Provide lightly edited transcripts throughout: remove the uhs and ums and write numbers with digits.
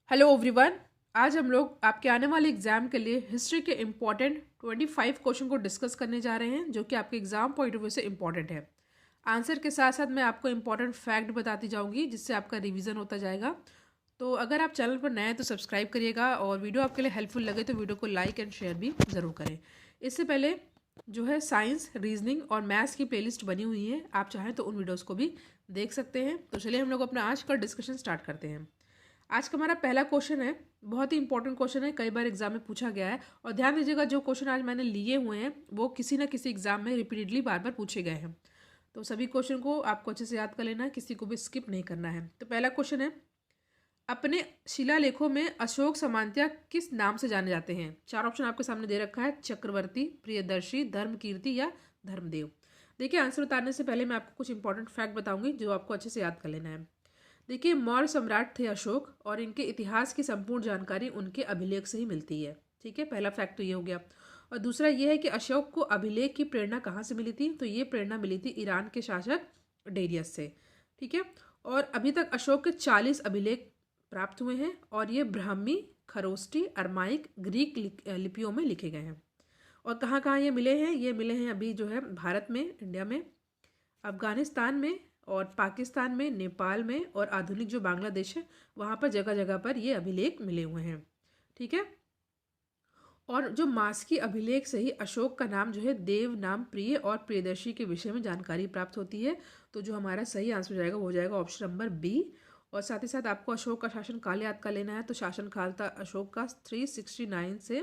Hello everyone. आज हम लोग आपके आने वाले एग्जाम के लिए हिस्ट्री के इम्पॉर्टेंट 25 क्वेश्चन को डिस्कस करने जा रहे हैं जो कि आपके एग्जाम पॉइंट ऑफ व्यू से इम्पॉर्टेंट है। आंसर के साथ साथ मैं आपको इम्पॉर्टेंट फैक्ट बताती जाऊंगी जिससे आपका रिवीजन होता जाएगा। तो अगर आप चैनल पर नए हैं तो सब्सक्राइब करिएगा और वीडियो आपके लिए हेल्पफुल लगे तो वीडियो को लाइक एंड शेयर भी ज़रूर करें। इससे पहले जो है साइंस, रीजनिंग और मैथ्स की प्लेलिस्ट बनी हुई है, आप चाहें तो उन वीडियोज़ को भी देख सकते हैं। तो चलिए हम लोग अपना आज का डिस्कशन स्टार्ट करते हैं। आज का हमारा पहला क्वेश्चन है, बहुत ही इंपॉर्टेंट क्वेश्चन है, कई बार एग्जाम में पूछा गया है। और ध्यान दीजिएगा, जो क्वेश्चन आज मैंने लिए हुए हैं वो किसी ना किसी एग्जाम में रिपीटेडली बार बार पूछे गए हैं। तो सभी क्वेश्चन को आपको अच्छे से याद कर लेना है, किसी को भी स्किप नहीं करना है। तो पहला क्वेश्चन है, अपने शिलालेखों में अशोक सामंतिया किस नाम से जाने जाते हैं? चार ऑप्शन आपके सामने दे रखा है, चक्रवर्ती, प्रियदर्शी, धर्मकीर्ति या धर्मदेव। देखिए, आंसर बताने से पहले मैं आपको कुछ इंपॉर्टेंट फैक्ट बताऊंगी जो आपको अच्छे से याद कर लेना है। देखिए, मौर्य सम्राट थे अशोक और इनके इतिहास की संपूर्ण जानकारी उनके अभिलेख से ही मिलती है। ठीक है, पहला फैक्ट तो ये हो गया। और दूसरा ये है कि अशोक को अभिलेख की प्रेरणा कहाँ से मिली थी? तो ये प्रेरणा मिली थी ईरान के शासक डेरियस से। ठीक है, और अभी तक अशोक के 40 अभिलेख प्राप्त हुए हैं और ये ब्राह्मी, खरोष्टी, अरमाइक, ग्रीक लिपियों में लिखे गए हैं। और कहाँ कहाँ ये मिले हैं? ये मिले हैं अभी जो है भारत में, इंडिया में, अफगानिस्तान में और पाकिस्तान में, नेपाल में और आधुनिक जो बांग्लादेश है वहाँ पर जगह जगह पर ये अभिलेख मिले हुए हैं। ठीक है, और जो मास्की अभिलेख से ही अशोक का नाम जो है देव नाम, प्रिय और प्रियदर्शी के विषय में जानकारी प्राप्त होती है। तो जो हमारा सही आंसर हो जाएगा वो हो जाएगा ऑप्शन नंबर बी। और साथ ही साथ आपको अशोक का शासन काल याद कर लेना है। तो शासन काल था अशोक का 369 से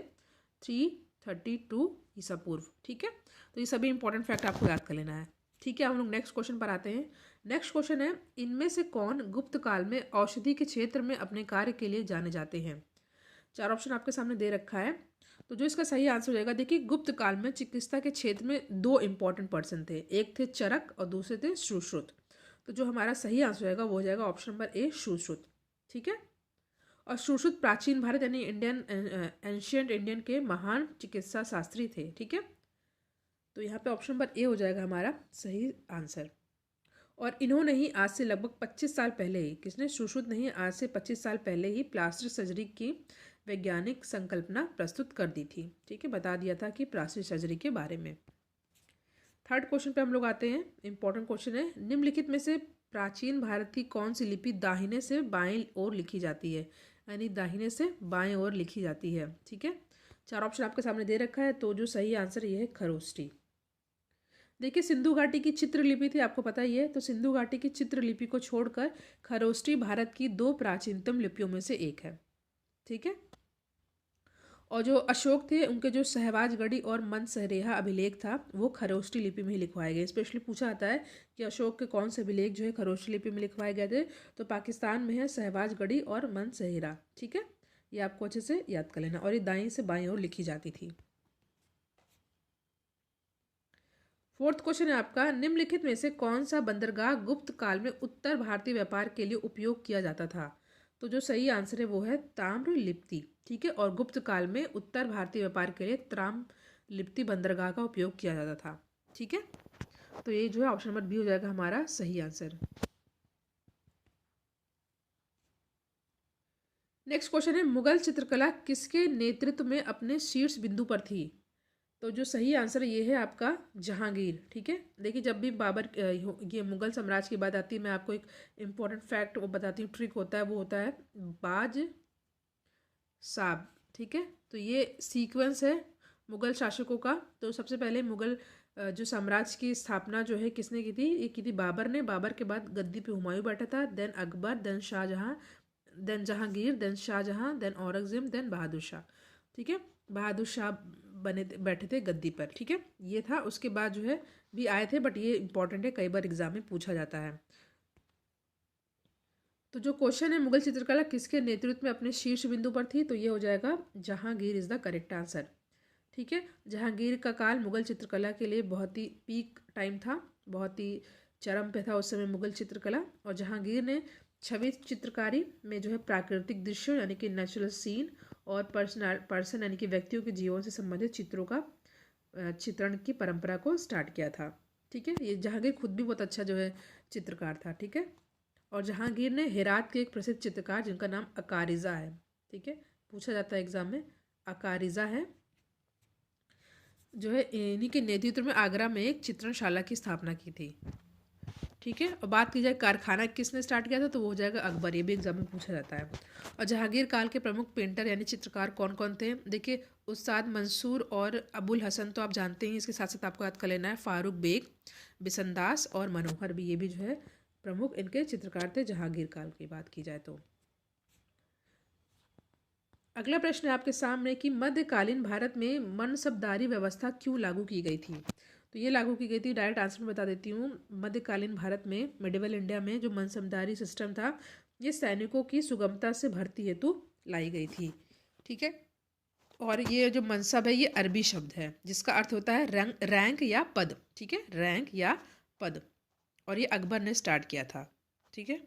332 ईसा पूर्व। ठीक है, तो ये सभी इंपॉर्टेंट फैक्ट आपको याद कर लेना है। ठीक है, हम लोग नेक्स्ट क्वेश्चन पर आते हैं। नेक्स्ट क्वेश्चन है, इनमें से कौन गुप्त काल में औषधि के क्षेत्र में अपने कार्य के लिए जाने जाते हैं? चार ऑप्शन आपके सामने दे रखा है। तो जो इसका सही आंसर हो जाएगा, देखिए, गुप्त काल में चिकित्सा के क्षेत्र में दो इंपॉर्टेंट पर्सन थे, एक थे चरक और दूसरे थे सुश्रुत। तो जो हमारा सही आंसर हो जाएगा वो हो जाएगा ऑप्शन नंबर ए, सुश्रुत। ठीक है, और सुश्रुत प्राचीन भारत यानी इंडियन एंशियंट इंडियन के महान चिकित्सा शास्त्री थे। ठीक है, तो यहाँ पे ऑप्शन नंबर ए हो जाएगा हमारा सही आंसर। और इन्होंने ही आज से लगभग 25 साल पहले ही, किसने? सुश्रुत ने ही आज से 25 साल पहले ही प्लास्टिक सर्जरी की वैज्ञानिक संकल्पना प्रस्तुत कर दी थी। ठीक है, बता दिया था कि प्लास्टिक सर्जरी के बारे में। थर्ड क्वेश्चन पे हम लोग आते हैं। इंपॉर्टेंट क्वेश्चन है, निम्नलिखित में से प्राचीन भारत की कौन सी लिपि दाहिने से बाएं ओर लिखी जाती है? यानी दाहिने से बाएं ओर लिखी जाती है। ठीक है, चार ऑप्शन आपके सामने दे रखा है। तो जो सही आंसर ये है खरोष्टी। देखिए, सिंधु घाटी की चित्रलिपि थी, आपको पता ही है। तो सिंधु घाटी की चित्रलिपि को छोड़कर खरोष्टी भारत की दो प्राचीनतम लिपियों में से एक है। ठीक है, और जो अशोक थे उनके जो सहवाजगढ़ी और मनसरेहा अभिलेख था वो खरोष्टी लिपि में ही लिखवाए गए। स्पेशली पूछा आता है कि अशोक के कौन से अभिलेख जो है खरोष्टी लिपि में लिखवाए गए थे। तो पाकिस्तान में है सहवाजगढ़ी और मनसहेरा। ठीक है, ये आपको अच्छे से याद कर लेना, और ये दाईं से बाईं ओर लिखी जाती थी। फोर्थ क्वेश्चन है आपका, निम्नलिखित में से कौन सा बंदरगाह गुप्त काल में उत्तर भारतीय व्यापार के लिए उपयोग किया जाता था? तो जो सही आंसर है वो है ताम्रलिप्ति। ठीक है, और गुप्त काल में उत्तर भारतीय व्यापार के लिए ताम्रलिप्ति बंदरगाह का उपयोग किया जाता था। ठीक है, तो ये जो है ऑप्शन नंबर बी हो जाएगा हमारा सही आंसर। नेक्स्ट क्वेश्चन है, मुगल चित्रकला किसके नेतृत्व में अपने शीर्ष बिंदु पर थी? तो जो सही आंसर ये है आपका जहांगीर। ठीक है, देखिए, जब भी बाबर ये मुगल साम्राज्य की बात आती है, मैं आपको एक इम्पॉर्टेंट फैक्ट वो बताती हूँ, ट्रिक होता है, वो होता है बाज साब। ठीक है, तो ये सीक्वेंस है मुगल शासकों का। तो सबसे पहले मुगल जो साम्राज्य की स्थापना जो है किसने की थी? ये की थी बाबर ने। बाबर के बाद गद्दी पे हुमायूं बैठा था, then Akbar, then Shahjahan, then Jahangir, then Shahjahan, then Aurangzeb, then Bahadur Shah. ठीक है, बहादुर शाह बैठे थे गद्दी पर। ठीक है, ये था। उसके बाद जो है भी आए थे, बट ये इंपॉर्टेंट है, कई बार एग्जाम में पूछा जाता है। तो जो क्वेश्चन है, मुगल चित्रकला किसके नेतृत्व में अपने शीर्ष बिंदु पर थी? तो ये हो जाएगा Jahangir is the correct answer. ठीक है, जहांगीर का काल मुगल चित्रकला के लिए बहुत ही पीक टाइम था, बहुत ही चरम पे था उस समय मुगल चित्रकला। और जहांगीर ने छवि चित्रकारी में जो है प्राकृतिक दृश्यों यानी कि नेचुरल सीन और पर्सन यानी कि व्यक्तियों के जीवन से संबंधित चित्रों का चित्रण की परंपरा को स्टार्ट किया था। ठीक है, ये जहांगीर खुद भी बहुत अच्छा जो है चित्रकार था। ठीक है, और जहांगीर ने हेरात के एक प्रसिद्ध चित्रकार जिनका नाम अकारिजा है, ठीक है, पूछा जाता है एग्जाम में, अकारिजा है, जो है इन्हीं के नेतृत्व में आगरा में एक चित्रणशाला की स्थापना की थी, ठीक है। और बात की जाए कारखाना किसने स्टार्ट किया था, तो वो हो जाएगा अकबर, ये भी एग्जाम में पूछा जाता है। और जहांगीर काल के प्रमुख पेंटर यानी चित्रकार कौन कौन थे, देखिए उस्ताद मंसूर और अबुल हसन तो आप जानते हैं, इसके साथ साथ आपको याद कर लेना है फारूक बेग, बिसनदास और मनोहर भी, ये भी जो है प्रमुख इनके चित्रकार थे जहांगीर काल की बात की जाए तो। अगला प्रश्न है आपके सामने कि मध्यकालीन भारत में मनसबदारी व्यवस्था क्यों लागू की गई थी, तो ये लागू की गई थी, डायरेक्ट आंसर में बता देती हूँ। मध्यकालीन भारत में, मिडिवल इंडिया में जो मनसबदारी सिस्टम था, ये सैनिकों की सुगमता से भर्ती हेतु लाई गई थी, ठीक है। और ये जो मनसब है ये अरबी शब्द है जिसका अर्थ होता है रैंक या पद, ठीक है, रैंक या पद, और ये अकबर ने स्टार्ट किया था, ठीक है।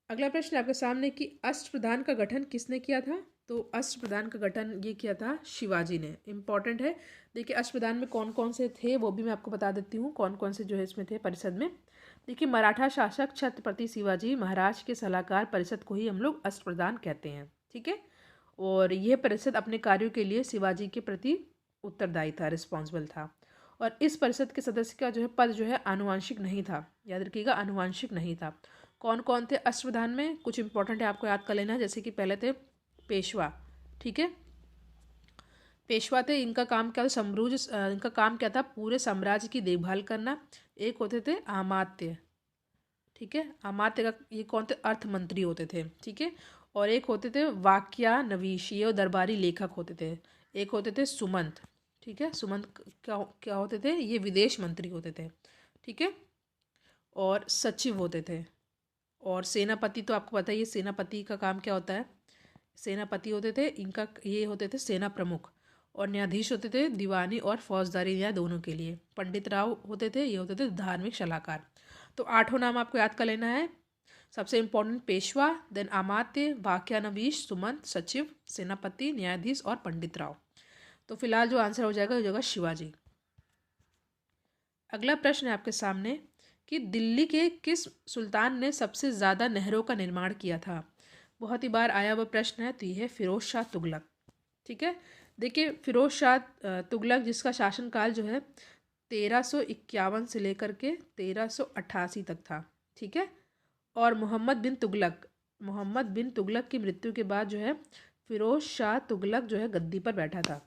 अगला प्रश्न आपके सामने कि अष्टप्रधान का गठन किसने किया था, तो अष्टप्रधान का गठन ये किया था शिवाजी ने, इंपॉर्टेंट है। देखिए अष्टप्रधान में कौन कौन से थे वो भी मैं आपको बता देती हूँ, कौन कौन से जो है इसमें थे परिषद में। देखिए मराठा शासक छत्रपति शिवाजी महाराज के सलाहकार परिषद को ही हम लोग अष्टप्रधान कहते हैं, ठीक है। और यह परिषद अपने कार्यों के लिए शिवाजी के प्रति उत्तरदायी था, रिस्पॉन्सिबल था। और इस परिषद के सदस्य का जो है पद जो है आनुवांशिक नहीं था, याद रखिएगा आनुवांशिक नहीं था। कौन कौन थे अष्टप्रधान में, कुछ इंपॉर्टेंट है आपको याद कर लेना है, जैसे कि पहले थे पेशवा, ठीक है, पेशवा थे, इनका काम क्या था, इनका काम क्या था, पूरे साम्राज्य की देखभाल करना। एक होते थे अमात्य, ठीक है, अमात्य का ये कौन थे, अर्थ मंत्री होते थे, ठीक है। और एक होते थे वाक्यानवीश, ये दरबारी लेखक होते थे। एक होते थे सुमंत, ठीक है, सुमंत क्या क्या होते थे, ये विदेश मंत्री होते थे, ठीक है। और सचिव होते थे। और सेनापति तो आपको पता ही है सेनापति का काम क्या होता है, सेनापति होते थे, इनका ये होते थे सेना प्रमुख। और न्यायाधीश होते थे दीवानी और फौजदारी न्याय दोनों के लिए। पंडित राव होते थे, ये होते थे धार्मिक सलाहकार। तो 8 नाम आपको याद कर लेना है। सबसे इंपॉर्टेंट पेशवा, देन अमात्य, वाक्यानवीश, सुमंत, सचिव, सेनापति, न्यायाधीश और पंडित राव। तो फिलहाल जो आंसर हो जाएगा वो जाएगा शिवाजी। अगला प्रश्न है आपके सामने कि दिल्ली के किस सुल्तान ने सबसे ज़्यादा नहरों का निर्माण किया था। बहुत ही बार आया हुआ प्रश्न है, तो ये है फिरोज शाह तुगलक, ठीक है। देखिए फिरोज शाह तुगलक जिसका शासनकाल जो है 1351 से लेकर के 1388 तक था, ठीक है। और मोहम्मद बिन तुगलक की मृत्यु के बाद जो है फिरोज शाह तुगलक जो है गद्दी पर बैठा था,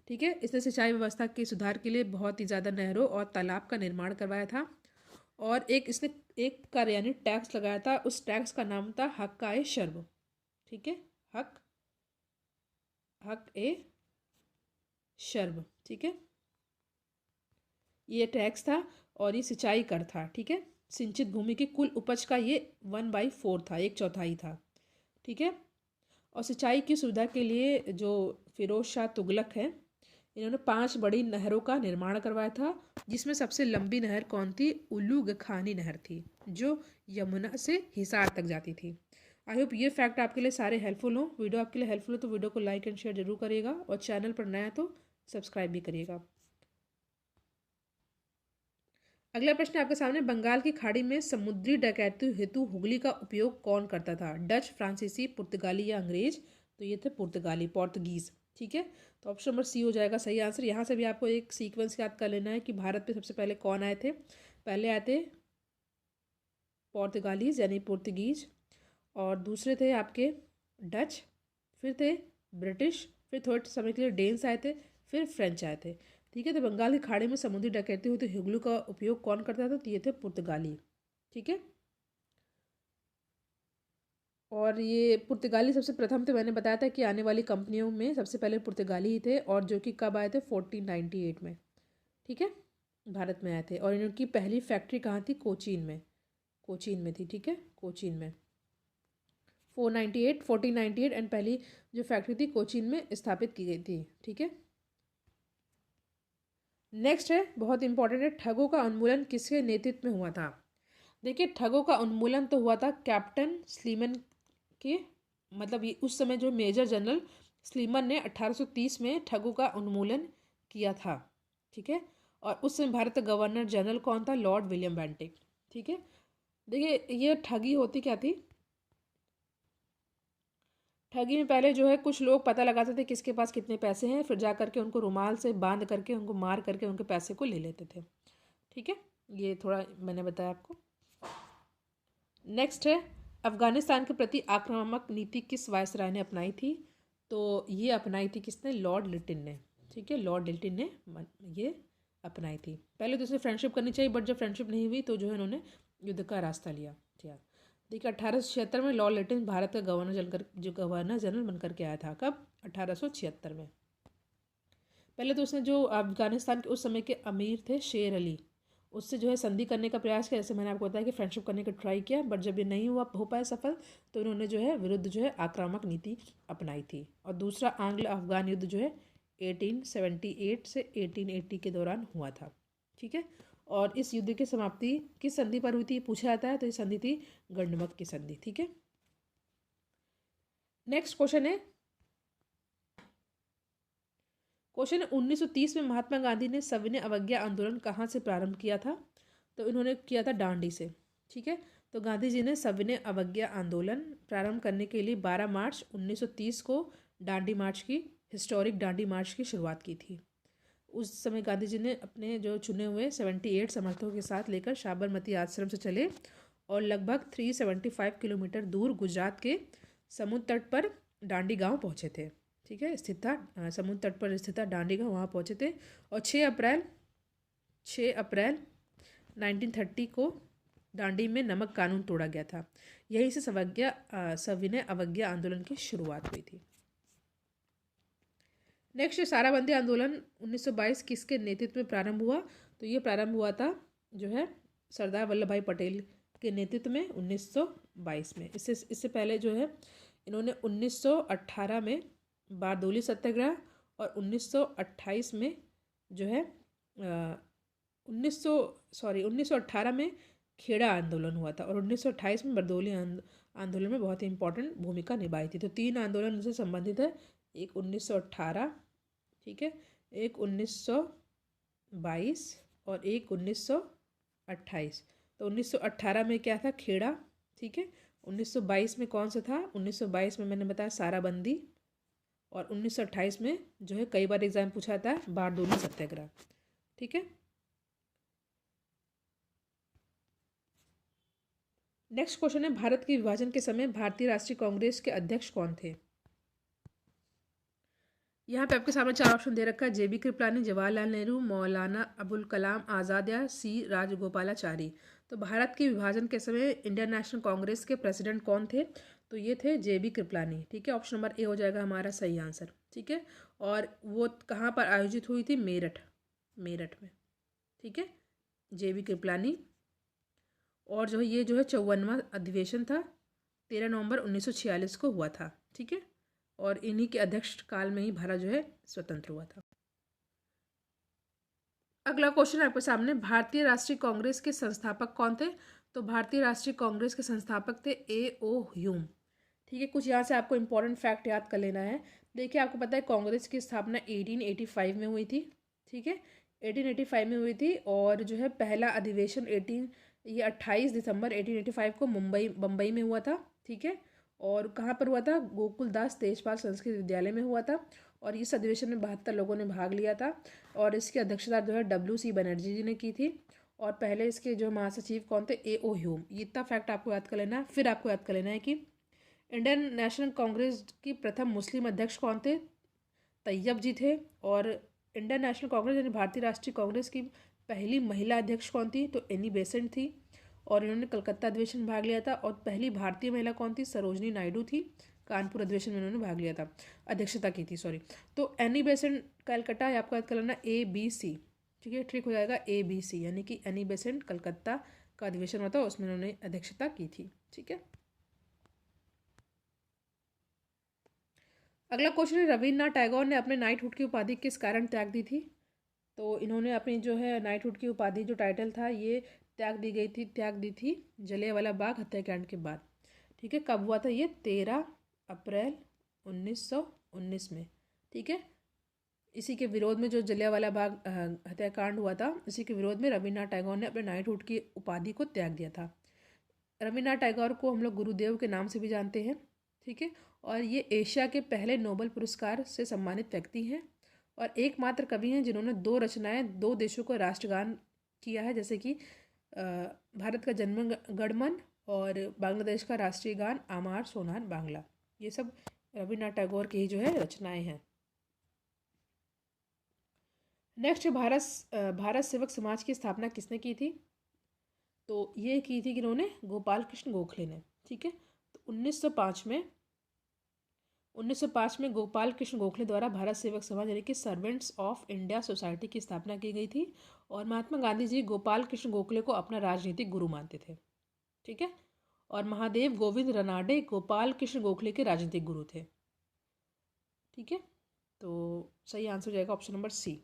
ठीक है। इसने सिंचाई व्यवस्था के सुधार के लिए बहुत ही ज़्यादा नहरों और तालाब का निर्माण करवाया था। और इसने एक कर यानी टैक्स लगाया था, उस टैक्स का नाम था हक़-ए शर्ब, ठीक है, हक़-ए शर्ब, ठीक है। ये टैक्स था और ये सिंचाई कर था, ठीक है। सिंचित भूमि की कुल उपज का ये 1/4 था, 1/4 था, ठीक है। और सिंचाई की सुविधा के लिए जो फिरोज शाह तुगलक है, इन्होंने 5 बड़ी नहरों का निर्माण करवाया था, जिसमें सबसे लंबी नहर कौन थी, उल्लू गखानी नहर थी, जो यमुना से हिसार तक जाती थी। आई होप ये फैक्ट आपके लिए सारे हेल्पफुल हो। वीडियो आपके लिए हेल्पफुल हो तो वीडियो को लाइक एंड शेयर जरूर करिएगा, और चैनल पर नया तो सब्सक्राइब भी करिएगा। अगला प्रश्न आपके सामने, बंगाल की खाड़ी में समुद्री डकैती हेतु हुगली का उपयोग कौन करता था, डच, फ्रांसीसी, पुर्तगाली या अंग्रेज। तो ये थे पोर्तुगीज, ठीक है। तो ऑप्शन नंबर सी हो जाएगा सही आंसर। यहाँ से भी आपको एक सीक्वेंस याद कर लेना है कि भारत पे सबसे पहले कौन आए थे। पहले आए थे पोर्तुगालीज यानी पुर्तगीज, और दूसरे थे आपके डच, फिर थे ब्रिटिश, फिर थोड़े समय के लिए डेन्स आए थे, फिर फ्रेंच आए थे, ठीक है। तो बंगाल की खाड़ी में समुद्री डकैती हुई तो हुगली का उपयोग कौन करता था, तो ये थे पुर्तगाली, ठीक है। और ये पुर्तगाली सबसे प्रथम थे, मैंने बताया था कि आने वाली कंपनियों में सबसे पहले पुर्तगाली ही थे, और जो कि कब आए थे 1498 में, ठीक है, भारत में आए थे। और इनकी पहली फैक्ट्री कहाँ थी, कोचीन में थी, ठीक है, कोचीन में 1498 एंड पहली जो फैक्ट्री थी कोचीन में स्थापित की गई थी, ठीक है। नेक्स्ट है बहुत इंपॉर्टेंट है, ठगों का उन्मूलन किसके नेतृत्व में हुआ था। देखिए ठगों का उन्मूलन तो हुआ था कैप्टन स्लीमन के, मतलब ये उस समय जो मेजर जनरल स्लीमन ने 1830 में ठगों का उन्मूलन किया था, ठीक है। और उस समय भारत का गवर्नर जनरल कौन था? Lord William Bentinck. ठीक है, देखिए ये ठगी होती क्या थी? ठगी में पहले जो है कुछ लोग पता लगाते थे किसके पास कितने पैसे हैं, फिर जा करके उनको रुमाल से बांध करके उनको मार करके उनके पैसे को ले लेते थे। ठीक है, ये थोड़ा मैंने बताया आपको। नेक्स्ट है, अफगानिस्तान के प्रति आक्रामक नीति किस वायसराय ने अपनाई थी? तो ये अपनाई थी किसने? लॉर्ड लिटिन ने। ठीक है, लॉर्ड लिटिन ने ये अपनाई थी। पहले तो उसे फ्रेंडशिप करनी चाहिए, बट जब फ्रेंडशिप नहीं हुई तो जो है उन्होंने युद्ध का रास्ता लिया। ठीक है, देखिए 1876 में लॉर्ड लिटिन भारत का गवर्नर जनरल बनकर के आया था। कब? 1876 में। पहले तो उसने जो अफगानिस्तान के उस समय के अमीर थे शेर अली, उससे जो है संधि करने का प्रयास किया। जैसे मैंने आपको बताया कि फ्रेंडशिप करने का ट्राई किया, बट जब ये नहीं हो पाया सफल, तो इन्होंने जो है विरुद्ध जो है आक्रामक नीति अपनाई थी। और दूसरा आंग्ल अफगान युद्ध जो है 1878 से 1880 के दौरान हुआ था। ठीक है, और इस युद्ध की समाप्ति किस संधि पर हुई थी पूछा जाता है, तो ये संधि थी गंडमक की संधि। ठीक है, नेक्स्ट क्वेश्चन है 1930 में महात्मा गांधी ने सविनय अवज्ञा आंदोलन कहाँ से प्रारंभ किया था? तो इन्होंने किया था डांडी से। ठीक है, तो गांधी जी ने सविनय अवज्ञा आंदोलन प्रारंभ करने के लिए 12 मार्च 1930 को डांडी मार्च की हिस्टोरिक डांडी मार्च की शुरुआत की थी। उस समय गांधी जी ने अपने जो चुने हुए 78 समर्थकों के साथ लेकर साबरमती आश्रम से चले और लगभग 375 किलोमीटर दूर गुजरात के समुद्र तट पर डांडी गांव पहुंचे थे। ठीक है, स्थित था समुद्र तट पर स्थित था डांडी गांव, वहाँ पहुंचे थे। और 6 अप्रैल 1930 को डांडी में नमक कानून तोड़ा गया था। यहीं से सविनय अवज्ञा आंदोलन की शुरुआत हुई थी। नेक्स्ट, साराबंदी आंदोलन 1922 किसके नेतृत्व में प्रारंभ हुआ? तो ये प्रारंभ हुआ था जो है सरदार वल्लभ भाई पटेल के नेतृत्व में 1922 में। इससे पहले जो है इन्होंने 1918 में बारदोली सत्याग्रह और 1928 में जो है 1918 में खेड़ा आंदोलन हुआ था और 1928 में बारदोली आंदोलन में बहुत ही इंपॉर्टेंट भूमिका निभाई थी। तो 3 आंदोलन से संबंधित है, एक 1918, ठीक है, एक 1922 और एक 1928। तो 1918 में क्या था? खेड़ा। ठीक है, 1922 में कौन सा था? 1922 में मैंने बताया साराबंदी, और 1928 में जो है कई बार एग्जाम पूछा जाता है बारदोली सत्याग्रह। ठीक है, नेक्स्ट क्वेश्चन है भारत के विभाजन के समय भारतीय राष्ट्रीय कांग्रेस के अध्यक्ष कौन थे? यहाँ पे आपके सामने 4 ऑप्शन दे रखा है, जेबी कृपलानी, जवाहरलाल नेहरू, मौलाना अबुल कलाम आज़ाद या सी राजगोपालाचारी। तो भारत के विभाजन के समय इंडियन नेशनल कांग्रेस के प्रेसिडेंट कौन थे? तो ये थे जेबी कृपलानी। ठीक है, ऑप्शन नंबर ए हो जाएगा हमारा सही आंसर। ठीक है, और वो कहाँ पर आयोजित हुई थी? मेरठ में। ठीक है, जेबी कृपलानी। और जो है ये जो है 54वां अधिवेशन था, 13 नवंबर 1946 को हुआ था। ठीक है, और इन्हीं के अध्यक्ष काल में ही भारत जो है स्वतंत्र हुआ था। अगला क्वेश्चन आपके सामने, भारतीय राष्ट्रीय कांग्रेस के संस्थापक कौन थे? तो भारतीय राष्ट्रीय कांग्रेस के संस्थापक थे A.O. ह्यूम। ठीक है, कुछ यहाँ से आपको इंपॉर्टेंट फैक्ट याद कर लेना है। देखिए, आपको पता है कांग्रेस की स्थापना 1885 में हुई थी। ठीक है, 1885 में हुई थी, और जो है पहला अधिवेशन 28 दिसंबर 1885 को बम्बई में हुआ था। ठीक है, और कहाँ पर हुआ था? गोकुलदास तेजपाल संस्कृत विद्यालय में हुआ था, और इस अधिवेशन में 72 लोगों ने भाग लिया था, और इसकी अध्यक्षता जो है W.C. बनर्जी जी ने की थी। और पहले इसके जो महासचिव कौन थे? A.O. ह्यूम। ये इतना फैक्ट आपको याद कर लेना है। फिर आपको याद कर लेना है कि इंडियन नेशनल कांग्रेस की प्रथम मुस्लिम अध्यक्ष कौन थे? तैयब जी थे। और इंडियन नेशनल कांग्रेस यानी भारतीय राष्ट्रीय कांग्रेस की पहली महिला अध्यक्ष कौन थी? तो एनी बेसेंट थी, और इन्होंने कलकत्ता अधिवेशन में भाग लिया था। और पहली भारतीय महिला कौन थी? सरोजनी नायडू थी, कानपुर अधिवेशन में इन्होंने भाग लिया था, अध्यक्षता की थी, सॉरी। तो एनी बेसेंट कलकत्ता है, आपको याद कर लेना ABC। ठीक है, ट्रिक हो जाएगा ABC, यानी कि एनी बेसेंट कलकत्ता का अधिवेशन हुआ था, उसमें उन्होंने अध्यक्षता की थी। ठीक है, अगला क्वेश्चन है, रविन्द्रनाथ टैगोर ने अपने नाइटहुड की उपाधि किस कारण त्याग दी थी? तो इन्होंने अपनी जो है नाइटहुड की उपाधि जो टाइटल था ये त्याग दी थी जलियांवाला बाग हत्याकांड के बाद। ठीक है, कब हुआ था ये? 13 अप्रैल 1919 में। ठीक है, इसी के विरोध में जो जलियांवाला बाग हत्याकांड हुआ था, इसी के विरोध में रविन्द्रनाथ टैगोर ने अपने नाइटहुड की उपाधि को त्याग दिया था। रविन्द्रनाथ टैगोर को हम लोग गुरुदेव के नाम से भी जानते हैं, ठीक है। और ये एशिया के पहले नोबेल पुरस्कार से सम्मानित व्यक्ति हैं और एकमात्र कवि हैं जिन्होंने 2 रचनाएं 2 देशों को राष्ट्रगान किया है, जैसे कि भारत का जन्म गणमन और बांग्लादेश का राष्ट्रीय गान आमार सोनार बांग्ला। ये सब रविन्द्रनाथ टैगोर की ही जो है रचनाएं हैं। नेक्स्ट, भारत सेवक समाज की स्थापना किसने की थी? तो ये की थी इन्होंने, गोपाल कृष्ण गोखले ने, ठीक है। तो 1905 में गोपाल कृष्ण गोखले द्वारा भारत सेवक समाज यानी कि सर्वेंट्स ऑफ इंडिया सोसाइटी की स्थापना की गई थी और महात्मा गांधी जी गोपाल कृष्ण गोखले को अपना राजनीतिक गुरु मानते थे, ठीक है। और महादेव गोविंद रनाडे गोपाल कृष्ण गोखले के राजनीतिक गुरु थे, ठीक है। तो सही आंसर हो जाएगा option number C.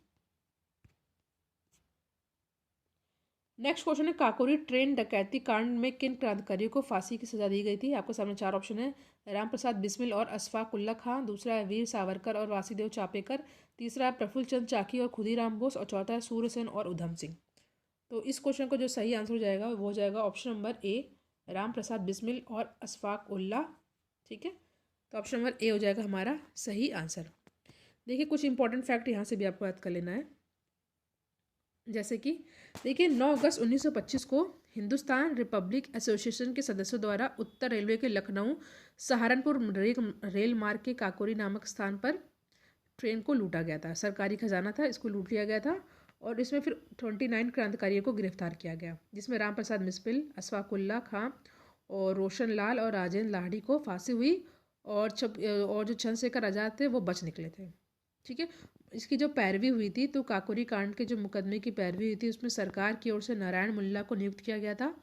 Next question है, काकोरी ट्रेन डकैती कांड में किन क्रांतिकारियों को फांसी की सजा दी गई थी? आपके सामने 4 ऑप्शन है। रामप्रसाद बिस्मिल और अशफाक उल्ला खां, दूसरा है वीर सावरकर और वासुदेव चापेकर, तीसरा है प्रफुल्ल चंद्र चाकी और खुदीराम बोस और चौथा है सूर्यसेन और उधम सिंह। तो इस क्वेश्चन का जो सही आंसर हो जाएगा वो हो जाएगा option number A, Ramprasad Bismil और अशफाक उल्ला, ठीक है। तो ऑप्शन नंबर ए हो जाएगा हमारा सही आंसर। देखिए कुछ इंपॉर्टेंट फैक्ट यहाँ से भी आपको याद कर लेना है, जैसे कि देखिए 9 अगस्त 1925 को हिंदुस्तान रिपब्लिक एसोसिएशन के सदस्यों द्वारा उत्तर रेलवे के लखनऊ सहारनपुर रेल मार्ग के काकोरी नामक स्थान पर ट्रेन को लूटा गया था। सरकारी खजाना था, इसको लूट लिया गया था और इसमें फिर 29 क्रांतिकारियों को गिरफ्तार किया गया, जिसमें रामप्रसाद बिस्मिल, अशफाक उल्ला खां और रोशन लाल और राजेंद्र लाहिड़ी को फांसी हुई और जो चंद्रशेखर आज़ाद थे वो बच निकले थे, ठीक है। इसकी जो पैरवी हुई थी, तो काकोरी कांड के जो मुकदमे की पैरवी हुई थी उसमें सरकार की ओर से नारायण मुल्ला को नियुक्त किया गया था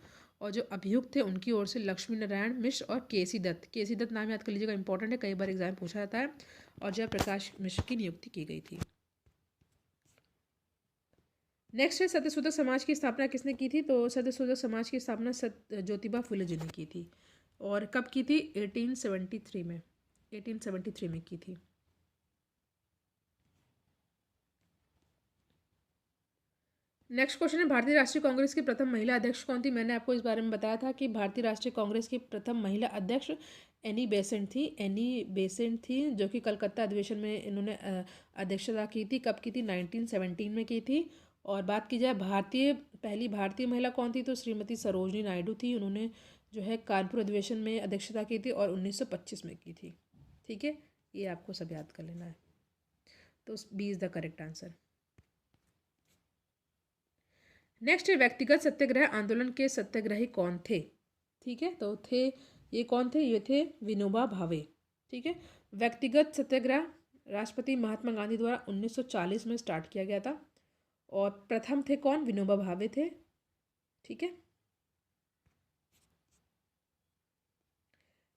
और जो अभियुक्त थे उनकी ओर से लक्ष्मी नारायण मिश्र और केसी दत्त नाम याद कर लीजिएगा, इंपॉर्टेंट है, कई बार एग्जाम पूछा जाता है, और जयप्रकाश मिश्र की नियुक्ति की गई थी। नेक्स्ट है, सत्यशोधक समाज की स्थापना किसने की थी? तो सत्यशोधक समाज की स्थापना ज्योतिबा फुले जी ने की थी और कब की थी? 1873 में की थी। नेक्स्ट क्वेश्चन है, भारतीय राष्ट्रीय कांग्रेस की प्रथम महिला अध्यक्ष कौन थी? मैंने आपको इस बारे में बताया था कि भारतीय राष्ट्रीय कांग्रेस की प्रथम महिला अध्यक्ष एनी बेसेंट थी, जो कि कलकत्ता अधिवेशन में इन्होंने अध्यक्षता की थी। कब की थी? 1917 में की थी। और बात की जाए पहली भारतीय महिला कौन थी, तो श्रीमती सरोजनी नायडू थी। उन्होंने जो है कानपुर अधिवेशन में अध्यक्षता की थी और 1925 में की थी, ठीक है। ये आपको सब याद कर लेना है। तो B is the correct answer. Next है, व्यक्तिगत सत्याग्रह आंदोलन के सत्याग्रही कौन थे? ठीक है, तो ये कौन थे? ये थे विनोबा भावे, ठीक है। व्यक्तिगत सत्याग्रह राष्ट्रपति महात्मा गांधी द्वारा 1940 में स्टार्ट किया गया था और प्रथम थे कौन? विनोबा भावे थे, ठीक है।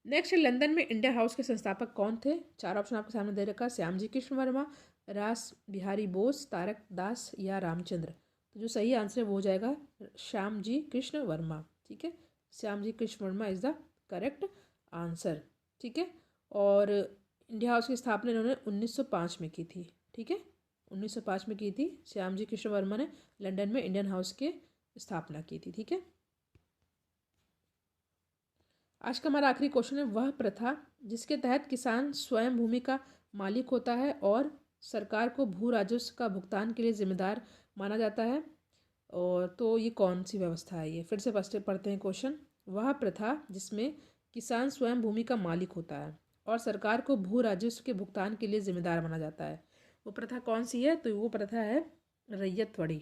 नेक्स्ट, लंदन में इंडिया हाउस के संस्थापक कौन थे? 4 ऑप्शन आपके सामने दे रखा, श्यामजी कृष्ण वर्मा, रास बिहारी बोस, तारक दास या रामचंद्र। तो जो सही आंसर है वो हो जाएगा श्यामजी कृष्ण वर्मा, ठीक है। Shyamji Krishna Verma is the correct answer, ठीक है। और इंडिया हाउस की स्थापना इन्होंने 1905 में की थी, ठीक है। 1905 में की थी श्यामजी कृष्ण वर्मा ने लंदन में इंडियन हाउस की स्थापना की थी, ठीक है। आज का हमारा आखिरी क्वेश्चन है, वह प्रथा जिसके तहत किसान स्वयं भूमि का मालिक होता है और सरकार को भू राजस्व का भुगतान के लिए जिम्मेदार माना जाता है, और तो ये कौन सी व्यवस्था है? ये फिर से पढ़ते हैं क्वेश्चन। वह प्रथा जिसमें किसान स्वयं भूमि का मालिक होता है और सरकार को भू राजस्व के भुगतान के लिए जिम्मेदार माना जाता है, वो प्रथा कौन सी है? तो वो प्रथा है रैयतवाड़ी।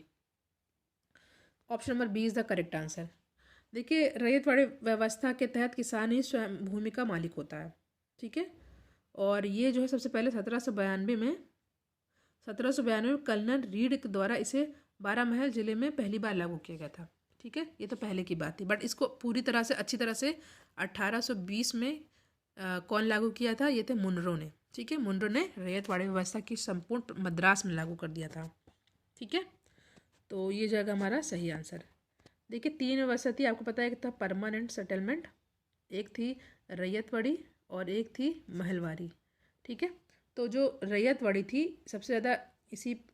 Option number B is the correct answer. देखिए, रैयतवाड़ी व्यवस्था के तहत किसान ही स्वयं भूमि का मालिक होता है, ठीक है। और ये जो है सबसे पहले 1792 में कर्नल रीड के द्वारा इसे बारामहल जिले में पहली बार लागू किया गया था, ठीक है। ये तो पहले की बात थी, बट इसको पूरी तरह से अच्छी तरह से 1820 में कौन लागू किया था? ये थे मुनरो ने, ठीक है। मुनरो ने रैयतवाड़ी व्यवस्था की संपूर्ण मद्रास में लागू कर दिया था, ठीक है। तो ये जाएगा हमारा सही आंसर। देखिए, 3 व्यवस्था थी, आपको पता है, एक था परमानेंट सेटलमेंट, एक थी रैयतवाड़ी और एक थी महलवारी, ठीक है। तो जो रैयतवाड़ी थी सबसे ज़्यादा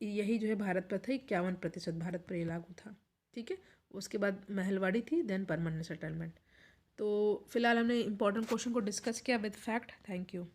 यही जो है भारत पर था, 51% भारत पर ये लागू था। ठीक है, उसके बाद महलवाड़ी थी, देन परमानेंट सेटलमेंट। तो फिलहाल हमने इंपॉर्टेंट क्वेश्चन को डिस्कस किया विद फैक्ट। Thank you.